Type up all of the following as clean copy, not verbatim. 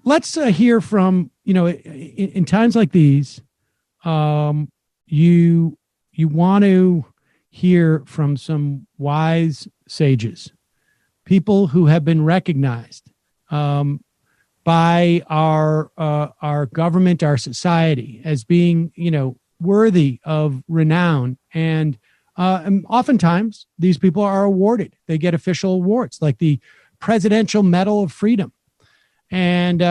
Let's hear from, in times like these, you want to hear from some wise sages, people who have been recognized by our government, our society, as being, worthy of renown. And oftentimes these people are awarded. They get official awards like the Presidential Medal of Freedom. And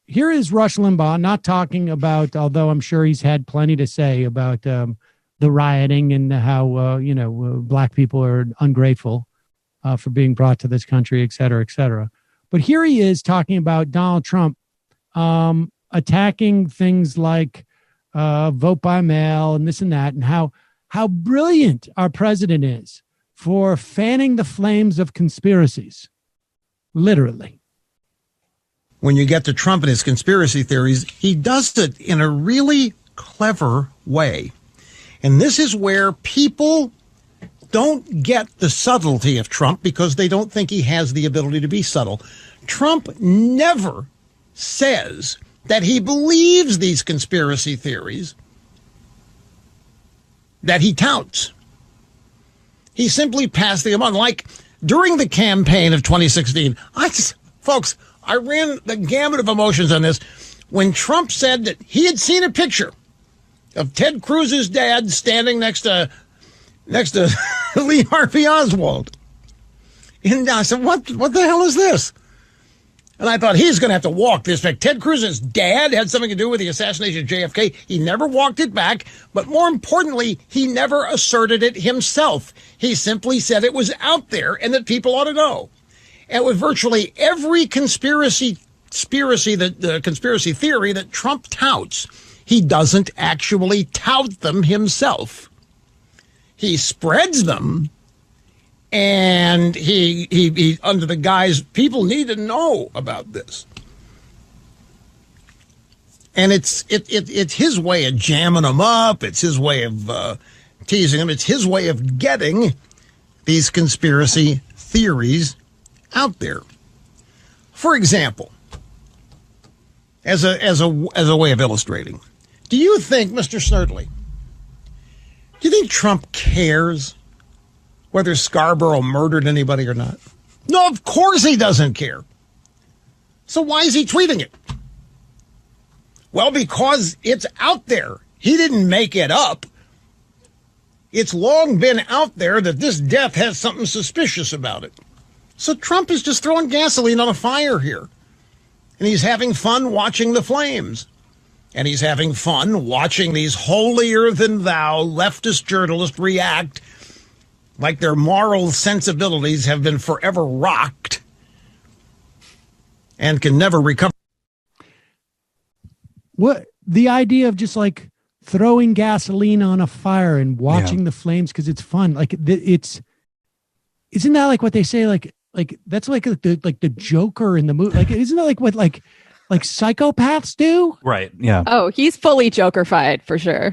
here is Rush Limbaugh not talking about, although I'm sure he's had plenty to say about the rioting and how, black people are ungrateful for being brought to this country, et cetera, et cetera. But here he is talking about Donald Trump attacking things like vote by mail and this and that, and how brilliant our president is for fanning the flames of conspiracies, literally. When you get to Trump and his conspiracy theories, he does it in a really clever way. And this is where people don't get the subtlety of Trump because they don't think he has the ability to be subtle. Trump never says that he believes these conspiracy theories that he touts. He simply passed them on. Like during the campaign of 2016, folks, I ran the gamut of emotions on this when Trump said that he had seen a picture of Ted Cruz's dad standing next to Lee Harvey Oswald. And I said, what the hell is this? And I thought he's going to have to walk this back. Ted Cruz's dad had something to do with the assassination of JFK. He never walked it back. But more importantly, he never asserted it himself. He simply said it was out there and that people ought to know. And with virtually every conspiracy theory that Trump touts, he doesn't actually tout them himself. He spreads them, and he under the guise, people need to know about this. And it's his way of jamming them up. It's his way of teasing them. It's his way of getting these conspiracy theories out there. For example, as a way of illustrating, do you think, Mr. Snerdley, do you think Trump cares whether Scarborough murdered anybody or not? No, of course he doesn't care. So why is he tweeting it? Well, because it's out there. He didn't make it up. It's long been out there that this death has something suspicious about it. So Trump is just throwing gasoline on a fire here. And he's having fun watching the flames. And he's having fun watching these holier-than-thou leftist journalists react like their moral sensibilities have been forever rocked and can never recover. What the idea of just like throwing gasoline on a fire and watching the flames because it's fun. Like isn't that like what they say? Like that's like the Joker in the movie. Like isn't that like what like psychopaths do? Right. Yeah. Oh, he's fully Joker-fied for sure.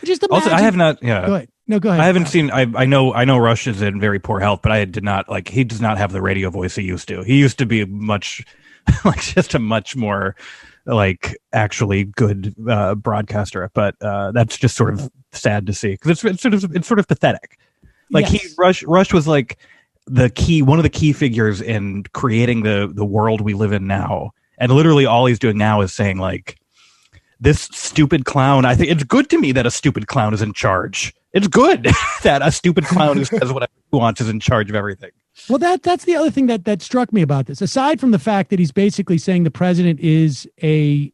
Just imagine. Also, I have not. Yeah. Go ahead. No, go ahead. I haven't seen. I know Rush is in very poor health, but I did not like. He does not have the radio voice he used to. He used to be much, like just a much more, like actually good broadcaster. But that's just sort of sad to see because it's sort of pathetic. Like yes. Rush was like one of the key figures in creating the world we live in now, and literally all he's doing now is saying like, this stupid clown. I think it's good to me that a stupid clown is in charge. It's good that a stupid clown who says whatever he wants is in charge of everything. Well, that's the other thing that struck me about this. Aside from the fact that he's basically saying the president is a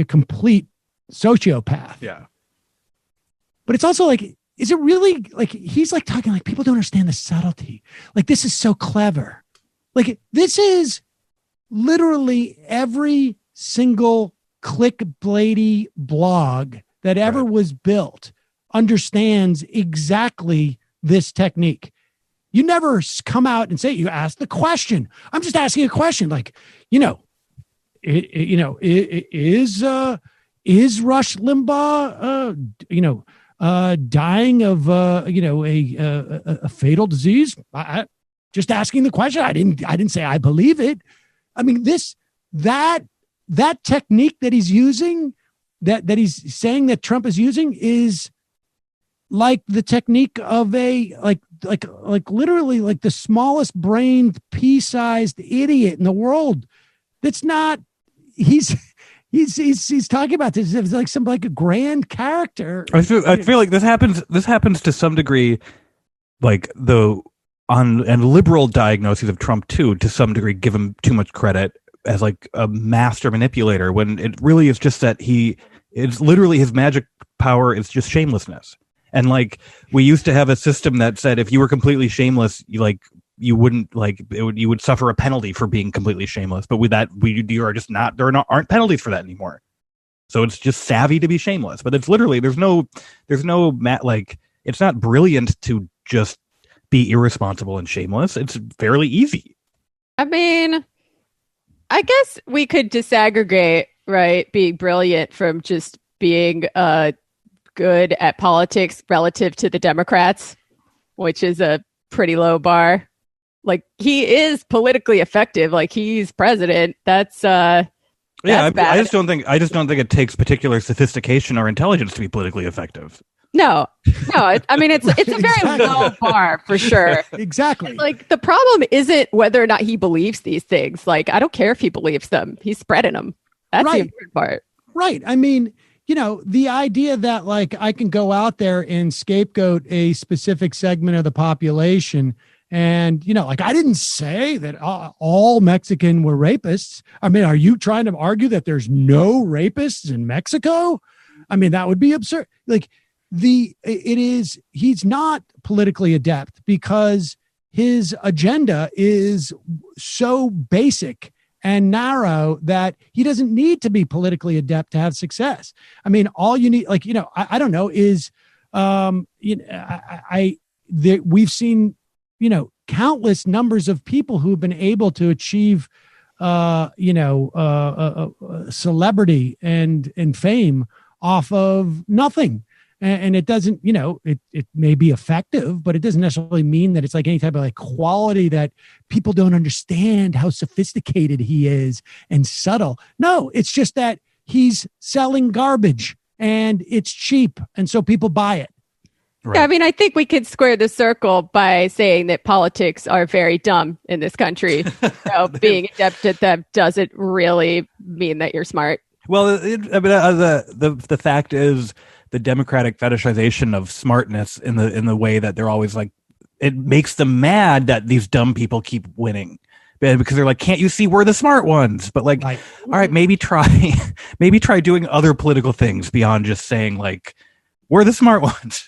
complete sociopath. Yeah. But it's also like, is it really like he's like talking like people don't understand the subtlety. Like this is so clever. Like this is literally every single clickbaity blog that ever was built understands exactly this technique. You never come out and say, you ask the question. I'm just asking a question. Like, is Rush Limbaugh, dying of a fatal disease? Just asking the question. I didn't say I believe it. I mean, that technique that he's using, that he's saying that Trump is using, is like the technique of a like literally like the smallest brained pea-sized idiot in the world. That's not. He's talking about this as like some like a grand character. I feel like this happens to some degree, like and liberal diagnoses of Trump too, to some degree, give him too much credit as like a master manipulator, when it really is just that it's literally his magic power is just shamelessness. And like, we used to have a system that said if you were completely shameless, you wouldn't you would suffer a penalty for being completely shameless. But with that, you are just not, aren't penalties for that anymore. So it's just savvy to be shameless. But it's literally, it's not brilliant to just be irresponsible and shameless. It's fairly easy. I mean, I guess we could disaggregate, right, being brilliant from just being good at politics relative to the Democrats, which is a pretty low bar. Like, he is politically effective. Like, he's president. That's bad. I just don't think it takes particular sophistication or intelligence to be politically effective. No. I mean, it's a very Exactly. low bar for sure. Exactly. Like, the problem isn't whether or not he believes these things. Like, I don't care if he believes them. He's spreading them. That's the important part. Right. I mean, the idea that like I can go out there and scapegoat a specific segment of the population, and like I didn't say that all Mexican were rapists. I mean, are you trying to argue that there's no rapists in Mexico? I mean, that would be absurd. Like, he's not politically adept because his agenda is so basic and narrow that he doesn't need to be politically adept to have success. I mean, all you need, I don't know, is, we've seen, countless numbers of people who've been able to achieve, celebrity and fame off of nothing. And it doesn't, it may be effective, but it doesn't necessarily mean that it's like any type of like quality that people don't understand how sophisticated he is and subtle. No, it's just that he's selling garbage and it's cheap. And so people buy it. Right. Yeah, I mean, I think we could square the circle by saying that politics are very dumb in this country. So being adept at them doesn't really mean that you're smart. Well, the fact is, the Democratic fetishization of smartness in the way that they're always like, it makes them mad that these dumb people keep winning, because they're like, can't you see we're the smart ones? But like, all right, maybe try doing other political things beyond just saying like, we're the smart ones.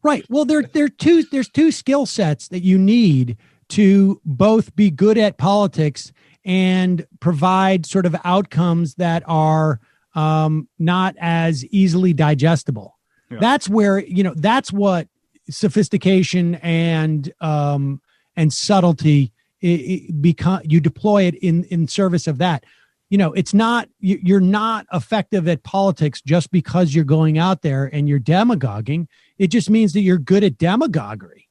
Right. Well, there's two skill sets that you need to both be good at politics and provide sort of outcomes that are not as easily digestible. Yeah. That's where, that's what sophistication and subtlety you deploy it in service of that. It's not, you're not effective at politics just because you're going out there and you're demagoguing. It just means that you're good at demagoguery.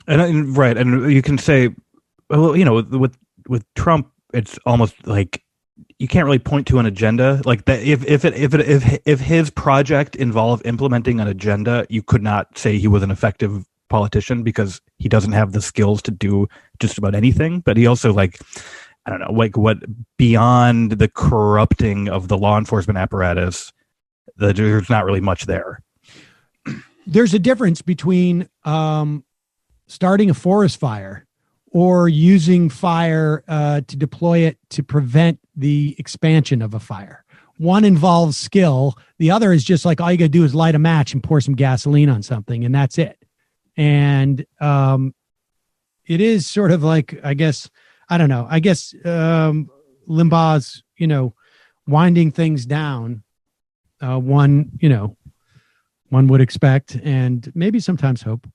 And right. And you can say, well, with Trump, it's almost like you can't really point to an agenda like that. If his project involved implementing an agenda, you could not say he was an effective politician because he doesn't have the skills to do just about anything. But he also I don't know, like what beyond the corrupting of the law enforcement apparatus, there's not really much there. There's a difference between starting a forest fire or using fire to deploy it to prevent the expansion of a fire. One involves skill. The other is just like all you got to do is light a match and pour some gasoline on something, and that's it. And it is sort of like, I guess, I don't know. I guess Limbaugh's, winding things down. One would expect, and maybe sometimes hope,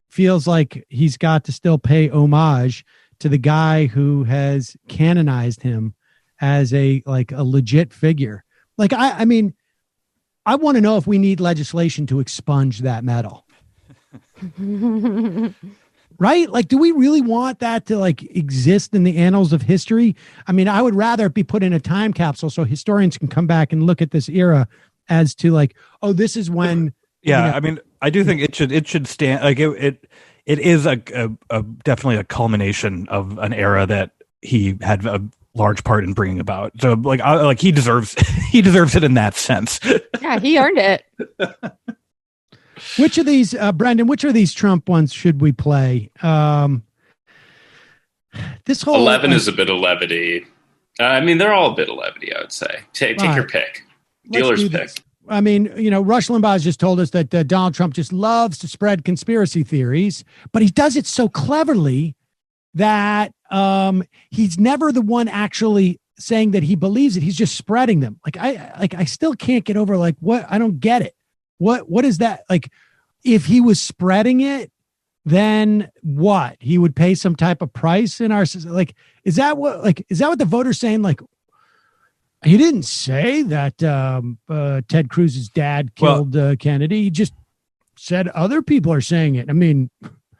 feels like he's got to still pay homage to the guy who has canonized him as a legit figure. Like, I mean, I want to know if we need legislation to expunge that metal. Right? Like, do we really want that to like exist in the annals of history? I mean, I would rather it be put in a time capsule so historians can come back and look at this era as to like, oh, this is when. Yeah, I mean, I do think it should stand like it is a definitely a culmination of an era that he had a large part in bringing about. So like he deserves it in that sense. Yeah, he earned it. Which of these, Brendan? Which of these Trump ones should we play? This whole 11 is a bit of levity. I mean, they're all a bit of levity. I would say. Take your pick. Dealer's pick. I mean, Rush Limbaugh has just told us that Donald Trump just loves to spread conspiracy theories, but he does it so cleverly that he's never the one actually saying that he believes it. He's just spreading them. I still can't get over what I don't get it. What is that? Like, if he was spreading it, then what? He would pay some type of price in our like. Is that what the voters saying? Like, he didn't say that Ted Cruz's dad killed Kennedy. He just said other people are saying it. I mean,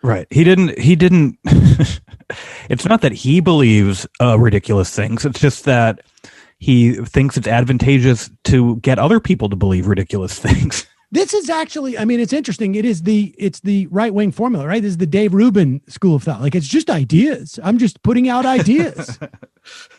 right? He didn't. It's not that he believes ridiculous things. It's just that he thinks it's advantageous to get other people to believe ridiculous things. This is actually, I mean, it's interesting. It's the right-wing formula, right? This is the Dave Rubin school of thought. Like, it's just ideas. I'm just putting out ideas.